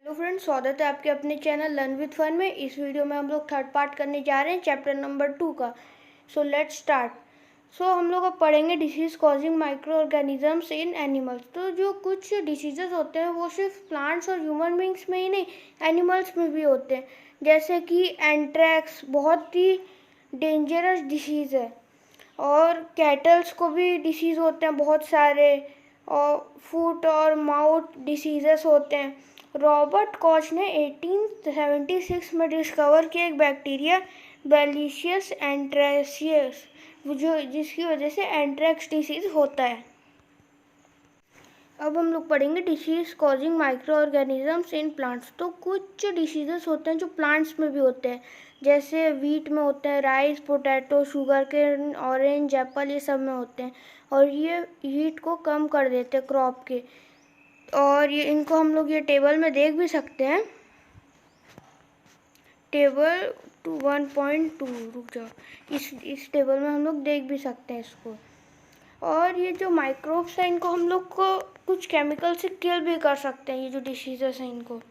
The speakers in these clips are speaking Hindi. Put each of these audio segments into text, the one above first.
हेलो फ्रेंड्स, स्वागत है आपके अपने चैनल लर्न विद फन में। इस वीडियो में हम लोग थर्ड पार्ट करने जा रहे हैं चैप्टर नंबर 2 का। So let's start. हम लोग अब पढ़ेंगे disease causing micro organisms in animals. तो जो कुछ डिसीजेस होते हैं वो सिर्फ प्लांट्स और ह्यूमन बींग्स में ही नहीं, एनिमल्स में भी होते हैं। जैसे कि एंट्रैक्स बहुत ही डेंजरस डिसीज़ है, और कैटल्स को भी डिसीज़ होते हैं बहुत सारे, और फुट और माउथ डिसीजेस होते हैं। रॉबर्ट कॉच ने 1876 में डिस्कवर किया एक बैक्टीरिया बैलिशियस एंट्रैसियस, जो जिसकी वजह से एंट्रैक्स डिसीज़ होता है। अब हम लोग पढ़ेंगे disease causing micro organisms in plants. तो कुछ डिसीजेस होते हैं जो प्लांट्स में भी होते हैं, जैसे वीट में होते हैं, rice, potato, sugar cane, orange, apple, ये सब में होते हैं। और ये हीट को कम कर देते हैं क्रॉप के। और ये इनको हम लोग ये टेबल में देख भी सकते हैं। टेबल 1.2, रुक जाओ, इस टेबल में हम लोग देख भी सकते हैं इसको। और ये जो माइक्रोब्स हैं इनको हम लोग को कुछ केमिकल से किल भी कर सकते हैं, ये जो डिसीजेस हैं इनको।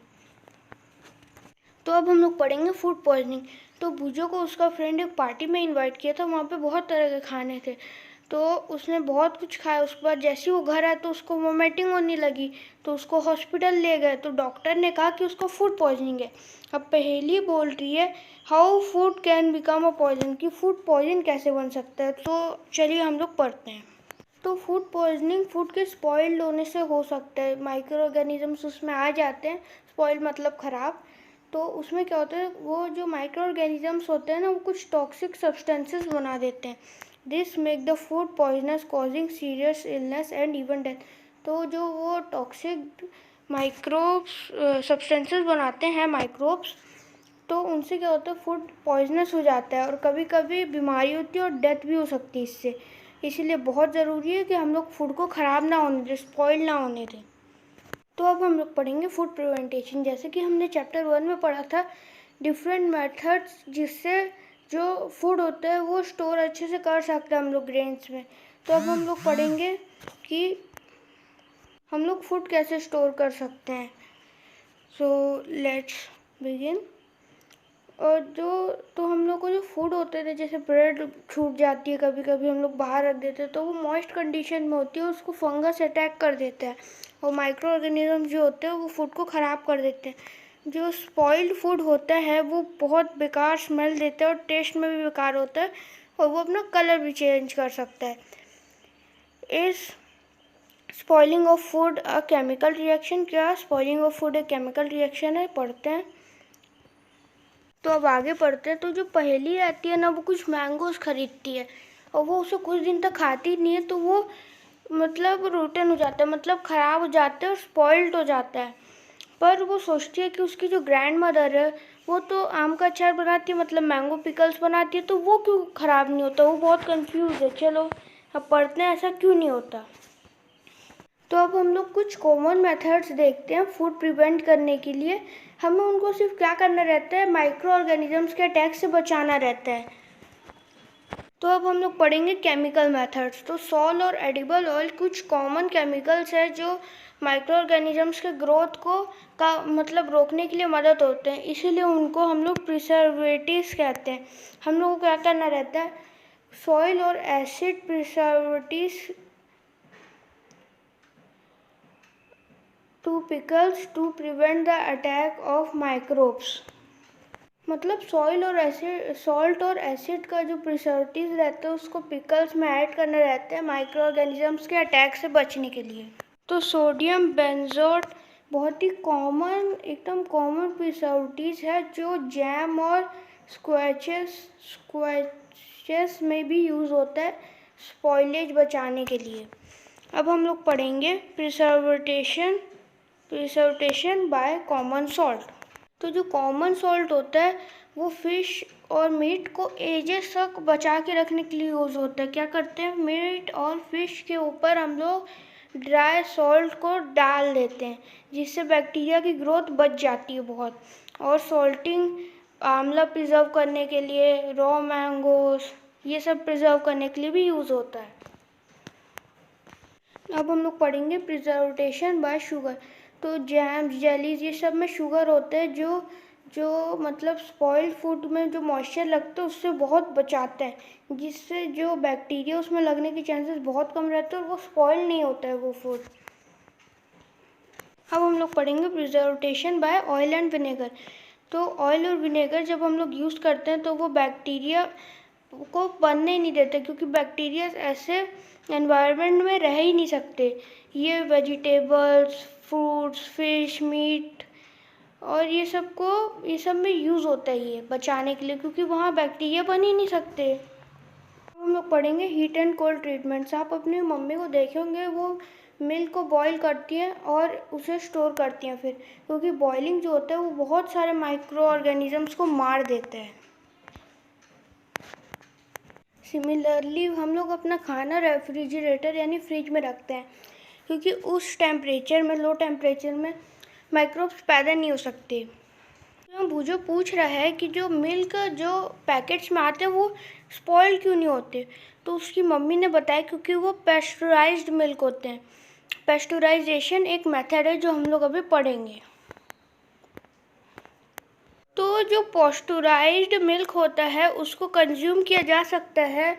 तो अब हम लोग पढ़ेंगे फूड पॉइजनिंग। तो बुजो को उसका फ्रेंड एक पार्टी में इनवाइट किया था, वहाँ पे बहुत तरह के खाने थे। तो उसने बहुत कुछ खाया। उसके बाद जैसे ही वो घर आया तो उसको वोमिटिंग होने लगी, तो उसको हॉस्पिटल ले गए। तो डॉक्टर ने कहा कि उसको फूड पॉइजनिंग है। अब पहेली बोल रही है, how food can become a poison, कि फूड पॉइजन कैसे बन सकता है। तो चलिए हम लोग पढ़ते हैं। तो फूड पॉइजनिंग फूड के स्पॉइल्ड होने से हो सकता है। माइक्रो ऑर्गेनिजम्स उसमें आ जाते हैं, स्पॉइल्ड मतलब ख़राब। तो उसमें क्या होता है, वो जो माइक्रो ऑर्गेनिजम्स होते हैं ना, वो कुछ टॉक्सिक सब्सटेंसेस बना देते हैं। This make the food poisonous causing serious illness and even death. तो जो वो टॉक्सिक माइक्रोब्स सब्सटेंसेस बनाते हैं, माइक्रोब्स, तो उनसे क्या होता है, फूड पॉइजनस हो जाता है और कभी कभी बीमारी होती है और डेथ भी हो सकती है इससे। इसीलिए बहुत ज़रूरी है कि हम लोग फूड को ख़राब ना होने दें, स्पॉइल ना होने दें। तो अब हम लोग पढ़ेंगे फूड प्रिवेंटेशन। जैसे कि हमने चैप्टर 1 में पढ़ा था डिफरेंट मेथड्स जिससे जो फूड होता है वो स्टोर अच्छे से कर सकते हैं हम लोग ग्रेन्स में। तो अब हम लोग पढ़ेंगे कि हम लोग फूड कैसे स्टोर कर सकते हैं। So let's begin. और तो हम लोग को जो फूड होते थे, जैसे ब्रेड छूट जाती है कभी कभी, हम लोग बाहर रख देते हैं तो वो मॉइस्ट कंडीशन में होती है, उसको फंगस अटैक कर देता है और माइक्रो ऑर्गेनिज्म जो होते हैं वो फूड को ख़राब कर देते हैं। जो स्पॉइल्ड फूड होता है वो बहुत बेकार स्मेल देता है और टेस्ट में भी बेकार होता है, और वो अपना कलर भी चेंज कर सकता है। इस spoiling of food a chemical reaction, क्या स्पॉइलिंग ऑफ फूड एक केमिकल रिएक्शन है, पढ़ते हैं। तो अब आगे पढ़ते हैं। तो जो पहेली रहती है ना, वो कुछ मैंगोज खरीदती है और वो उसे कुछ दिन तक खाती नहीं है, तो वो मतलब रोटन हो जाता है, मतलब ख़राब हो जाता है और स्पॉइल्ड हो जाता है। पर वो सोचती है कि उसकी जो ग्रैंड मदर है वो तो आम का अचार बनाती है, मतलब मैंगो पिकल्स बनाती है, तो वो क्यों ख़राब नहीं होता। वो बहुत कंफ्यूज है। चलो अब पढ़ते हैं ऐसा क्यों नहीं होता। तो अब हम लोग कुछ कॉमन मेथड्स देखते हैं फूड प्रिवेंट करने के लिए। हमें उनको सिर्फ क्या करना रहता है, माइक्रो ऑर्गेनिजम्स के अटैक से बचाना रहता है। तो अब हम लोग पढ़ेंगे केमिकल मेथड्स। तो सॉल और एडिबल ऑयल कुछ कॉमन केमिकल्स हैं जो माइक्रो ऑर्गेनिजम्स के ग्रोथ को का मतलब रोकने के लिए मदद होते हैं, इसीलिए उनको हम लोग प्रिजर्वेटिव्स कहते हैं। हम लोग को क्या करना रहता है, सॉइल और acid preservatives to pickles to prevent the attack of microbes. मतलब सॉल्ट और एसिड का जो प्रिजर्वेटिव रहता है उसको पिकल्स में ऐड करना रहता है माइक्रो ऑर्गेनिजम्स के अटैक से बचने के लिए। तो सोडियम बेंजोट बहुत ही कॉमन, एकदम कॉमन प्रिजर्वेटिव है जो जैम और स्क्वैचेस में भी यूज़ होता है स्पॉइलेज बचाने के लिए। अब हम लोग पढ़ेंगे प्रिजर्वेशन बाय कॉमन सॉल्ट। तो जो कॉमन सॉल्ट होता है वो फिश और मीट को एजेस तक बचा के रखने के लिए यूज़ होता है। क्या करते हैं, मीट और फिश के ऊपर हम लोग ड्राई सॉल्ट को डाल देते हैं, जिससे बैक्टीरिया की ग्रोथ बच जाती है बहुत। और सॉल्टिंग आंवला प्रिजर्व करने के लिए, रॉ मैंगोस, ये सब प्रिजर्व करने के लिए भी यूज़ होता है। अब हम लोग पढ़ेंगे प्रिजर्वेशन बाय शुगर। तो जैम्स, जेलीज, ये सब में शुगर होते हैं जो जो मतलब स्पॉइल्ड फूड में जो मॉइस्चर लगता है उससे बहुत बचाता है, जिससे जो बैक्टीरिया उसमें लगने के चांसेस बहुत कम रहते हैं और वो स्पॉइल नहीं होता है वो फूड। अब हम लोग पढ़ेंगे preservation by oil and vinegar. तो ऑयल और विनेगर जब हम लोग यूज़ करते हैं तो वो बैक्टीरिया को बनने ही नहीं देते, क्योंकि बैक्टीरिया ऐसे एनवायरनमेंट में रह ही नहीं सकते। ये वेजिटेबल्स, फ्रूट्स, फिश, मीट और ये सब में यूज़ होता है ये बचाने के लिए, क्योंकि वहाँ बैक्टीरिया बन ही नहीं सकते। हम लोग पढ़ेंगे हीट एंड कोल्ड ट्रीटमेंट्स। आप अपनी मम्मी को देखे होंगे, वो मिल्क को बॉईल करती हैं और उसे स्टोर करती हैं फिर, क्योंकि बॉइलिंग जो होता है वो बहुत सारे माइक्रो ऑर्गेनिजम्स को मार देता है। सिमिलरली हम लोग अपना खाना रेफ्रिजरेटर यानी फ्रिज में रखते हैं, क्योंकि उस टेम्परेचर में, लो टेम्परेचर में माइक्रोब्स पैदा नहीं हो सकते। तो भूजो पूछ रहा है कि जो मिल्क जो पैकेट्स में आते हैं वो स्पॉइल क्यों नहीं होते, तो उसकी मम्मी ने बताया क्योंकि वो पेस्चराइज्ड मिल्क होते हैं। पेस्चराइजेशन एक मेथड है जो हम लोग अभी पढ़ेंगे। तो जो पेस्चराइज्ड मिल्क होता है उसको कंज्यूम किया जा सकता है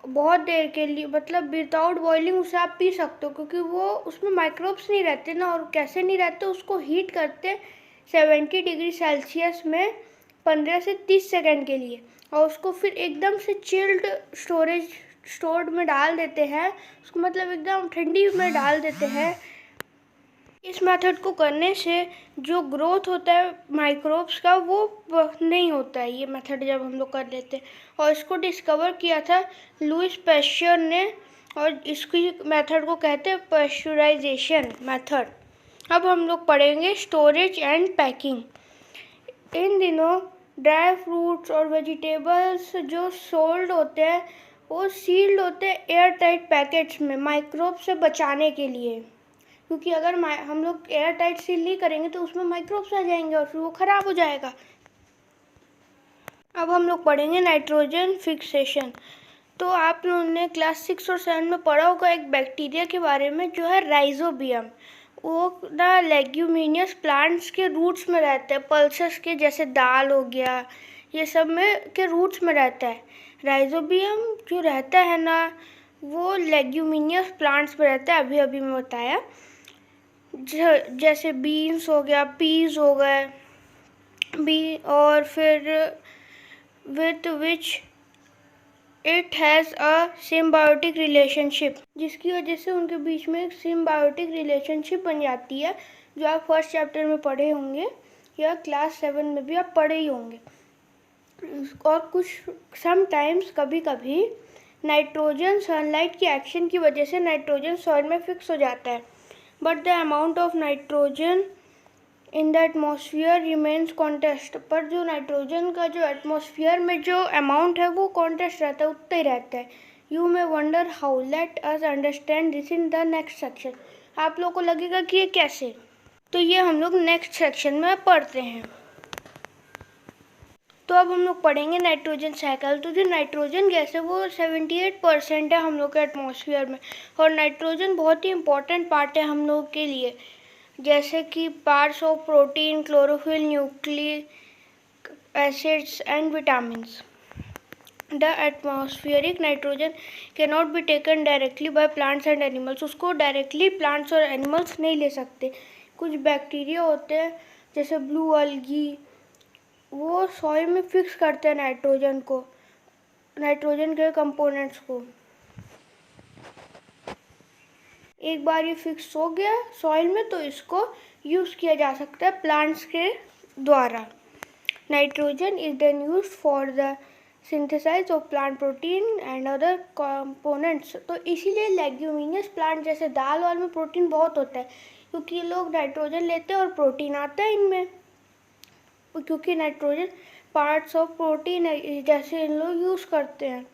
बहुत देर के लिए, मतलब विदाउट बॉइलिंग उसे आप पी सकते हो, क्योंकि वो उसमें माइक्रोब्स नहीं रहते ना। और कैसे नहीं रहते, उसको हीट करते 70 डिग्री सेल्सियस में 15 से 30 सेकंड के लिए, और उसको फिर एकदम से चिल्ड स्टोर्ड में डाल देते हैं, उसको मतलब एकदम ठंडी में डाल देते हैं। इस मेथड को करने से जो ग्रोथ होता है माइक्रोब्स का वो नहीं होता है, ये मेथड जब हम लोग कर लेते हैं। और इसको डिस्कवर किया था लुईस पैस्चर ने, और इसकी मेथड को कहते हैं पेस्चराइजेशन मेथड। अब हम लोग पढ़ेंगे स्टोरेज एंड पैकिंग। इन दिनों ड्राई फ्रूट्स और वेजिटेबल्स जो सोल्ड होते हैं वो सील्ड होते हैं एयर टाइट पैकेट्स में, माइक्रोब से बचाने के लिए, क्योंकि अगर हम लोग एयर टाइट सील नहीं करेंगे तो उसमें माइक्रोब्स आ जाएंगे और फिर वो ख़राब हो जाएगा। अब हम लोग पढ़ेंगे नाइट्रोजन फिक्सेशन। तो आप लोगों ने क्लास 6 और 7 में पढ़ा होगा एक बैक्टीरिया के बारे में जो है राइजोबियम। वो ना लेग्यूमिनियस प्लांट्स के रूट्स में रहता है, पल्सेस के जैसे दाल हो गया, ये सब में के रूट्स में रहता है। राइजोबियम जो रहता है ना वो लेग्यूमिनियस प्लांट्स में रहता है, अभी अभी मैं बताया। जैसे बीन्स हो गया, पीज हो गए, बी और फिर with which it has a symbiotic relationship, जिसकी वजह से उनके बीच में एक सिम्बायोटिक रिलेशनशिप बन जाती है, जो आप फर्स्ट चैप्टर में पढ़े होंगे या क्लास 7 में भी आप पढ़े ही होंगे। और कुछ समटाइम्स कभी कभी नाइट्रोजन सनलाइट की एक्शन की वजह से नाइट्रोजन सॉइल में फिक्स हो जाता है, but the amount of nitrogen in the atmosphere remains contest. पर जो नाइट्रोजन का जो एटमॉस्फेयर में जो अमाउंट है वो कॉन्टेस्ट रहता है, उतना ही रहता है। You may wonder how, let us understand this in the next section. आप लोगों को लगेगा कि ये कैसे, तो ये हम लोग नेक्स्ट सेक्शन में पढ़ते हैं। तो अब हम लोग पढ़ेंगे नाइट्रोजन साइकिल। तो जो नाइट्रोजन गैस है वो 78% है हम लोग के एटमॉस्फेयर में, और नाइट्रोजन बहुत ही इम्पोर्टेंट पार्ट है हम लोग के लिए, जैसे कि parts of protein, chlorophyll, nucleic acids and vitamins. The atmospheric nitrogen can not be taken directly by plants and animals. उसको डायरेक्टली प्लांट्स और एनिमल्स नहीं ले सकते। कुछ बैक्टीरिया होते हैं जैसे ब्लू अलगी, वो सॉइल में फिक्स करते हैं नाइट्रोजन को, नाइट्रोजन के कंपोनेंट्स को। एक बार ये फिक्स हो गया सॉइल में तो इसको यूज़ किया जा सकता है प्लांट्स के द्वारा। Nitrogen is then used for the synthesize of plant protein and other components. तो इसीलिए लेग्यूमिनियस प्लांट जैसे दाल वाल में प्रोटीन बहुत होता है, क्योंकि ये लोग नाइट्रोजन लेते हैं और प्रोटीन आता है इनमें, क्योंकि नाइट्रोजन पार्ट्स ऑफ प्रोटीन है जैसे इन लोग यूज़ करते हैं।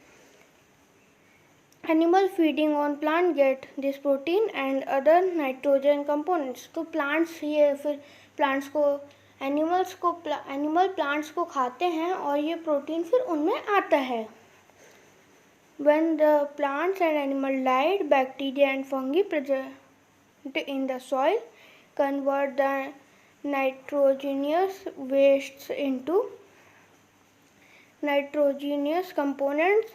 Animal feeding on plant get this protein and other nitrogen components. तो प्लांट्स ये फिर प्लांट्स को एनिमल प्लांट्स को खाते हैं और ये प्रोटीन फिर उनमें आता है। When the plants and animal died, bacteria and fungi present in the soil convert the nitrogenous wastes into nitrogenous components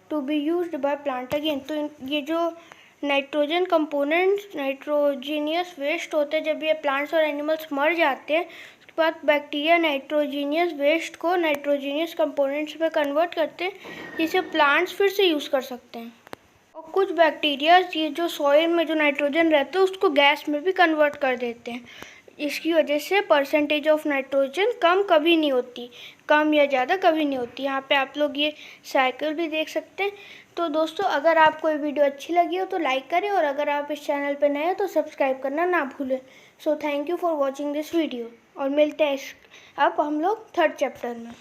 to be used by plant again। तो ये जो नाइट्रोजन कंपोनेंट्स नाइट्रोजीनियस वेस्ट होते हैं, जब ये प्लांट्स और एनिमल्स मर जाते हैं उसके बाद बैक्टीरिया नाइट्रोजीनियस वेस्ट को नाइट्रोजीनियस कंपोनेंट्स में कन्वर्ट करते हैं जिसे प्लांट्स फिर से यूज़ कर सकते हैं। और कुछ बैक्टीरिया ये जो सॉइल में जो नाइट्रोजन रहता है उसको गैस में भी कन्वर्ट कर देते हैं। इसकी वजह से परसेंटेज ऑफ नाइट्रोजन कम कभी नहीं होती, कम या ज़्यादा कभी नहीं होती। यहाँ पे आप लोग ये साइकिल भी देख सकते हैं। तो दोस्तों, अगर आपको ये वीडियो अच्छी लगी हो तो लाइक करें, और अगर आप इस चैनल पर नए हो तो सब्सक्राइब करना ना भूलें। So thank you for watching this video, और मिलते हैं अब हम लोग 3rd चैप्टर में।